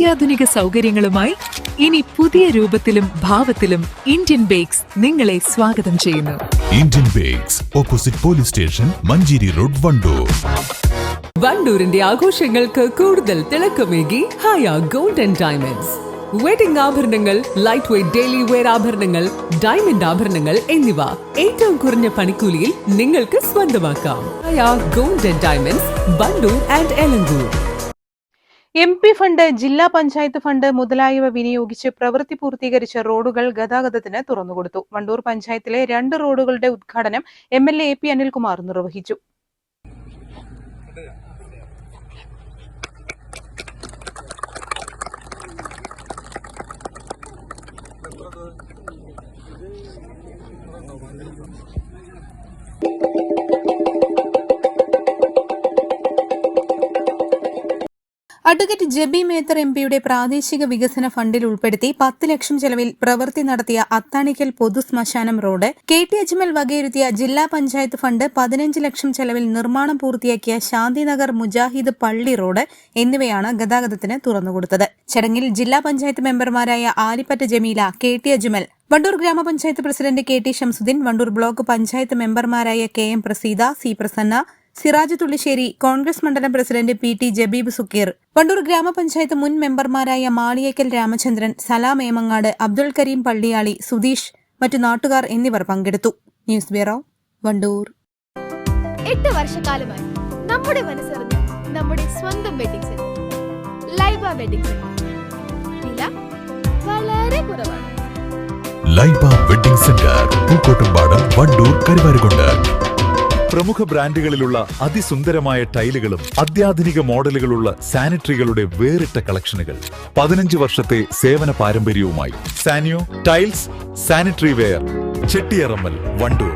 അത്യാധുനിക സൗകര്യങ്ങളുമായി ഇനി പുതിയ രൂപത്തിലും ഭാവത്തിലും ഇന്ത്യൻ ബേക്സ് നിങ്ങളെ സ്വാഗതം ചെയ്യുന്നു. Indian Bakes, opposite police station, Manjeri road, Wandoor. വണ്ടൂരിന്റെ ആഘോഷങ്ങൾക്ക് കൂടുതൽ തിളക്കമേകി Haya gold and diamonds. Wedding ആഭരണങ്ങൾ, ലൈറ്റ് വെയ്റ്റ് ഡെയിലി വെയർ ആഭരണങ്ങൾ, ഡയമണ്ട് ആഭരണങ്ങൾ എന്നിവ ഏറ്റവും കുറഞ്ഞ പണിക്കൂലിയിൽ നിങ്ങൾക്ക് സ്വന്തമാക്കാം. Haya gold and diamonds, Wandoor and Elankur. MP fund, ജില്ലാ പഞ്ചായത്ത് ഫണ്ട് മുതലായവ വിനിയോഗിച്ച് പ്രവൃത്തി പൂർത്തീകരിച്ച റോഡുകൾ ഗതാഗതത്തിന് തുറന്നുകൊടുത്തു. വണ്ടൂർ പഞ്ചായത്തിലെ 2 റോഡുകളുടെ ഉദ്ഘാടനം MLA AP അനിൽകുമാർ നിർവഹിച്ചു. അഡ്വക്കേറ്റ് ജെബി മേത്തർ MPയുടെ പ്രാദേശിക വികസന ഫണ്ടിൽ ഉൾപ്പെടുത്തി 10 ലക്ഷം ചെലവിൽ പ്രവൃത്തി നടത്തിയ അത്താണിക്കൽ പൊതുശ്മശാനം റോഡ്, KT അജ്മൽ വകയിരുത്തിയ ജില്ലാ പഞ്ചായത്ത് ഫണ്ട് 15 ലക്ഷം ചെലവിൽ നിർമ്മാണം പൂർത്തിയാക്കിയ ശാന്തിനഗർ മുജാഹിദ് പള്ളി റോഡ് എന്നിവയാണ് ഗതാഗതത്തിന് തുറന്നുകൊടുത്തത്. ചടങ്ങിൽ ജില്ലാ പഞ്ചായത്ത് മെമ്പർമാരായ ആലിപ്പറ്റ ജമീല, KT അജ്മൽ, വണ്ടൂർ ഗ്രാമപഞ്ചായത്ത് president KT Shamsuddin, Wandoor block panchayat മെമ്പർമാരായ KM പ്രസീത, C പ്രസന്ന, സിറാജ് തുള്ളിശ്ശേരി, കോൺഗ്രസ് മണ്ഡലം പ്രസിഡന്റ് PT ജബീബ് സുക്കീർ, വണ്ടൂർ ഗ്രാമപഞ്ചായത്ത് മുൻ മെമ്പർമാരായ മാളിയേക്കൽ രാമചന്ദ്രൻ, സലാം ഏമങ്ങാട്, അബ്ദുൽ കരീം പള്ളിയാളി, സുധീഷ്, മറ്റു നാട്ടുകാർ എന്നിവർ പങ്കെടുത്തു. News bureau, Wandoor. 8 വർഷക്കാലമായി നമ്മുടെ മനസ്സറിഞ്ഞ നമ്മുടെ സ്വന്തം wedding centre Laiba wedding centre. വില വളരെ കുറവാണ്. Laiba wedding centre, Pookkottumpadam, Wandoor, Karuvarakundu. പ്രമുഖ ബ്രാൻഡുകളിലുള്ള അതിസുന്ദരമായ ടൈലുകളും അത്യാധുനിക മോഡലുകളുള്ള സാനിറ്ററികളുടെ വേറിട്ട കളക്ഷനുകൾ. 15 വർഷത്തെ സേവന പാരമ്പര്യവുമായി Saniyo tiles, sanitary ware, Chettiyarammal, Wandoor.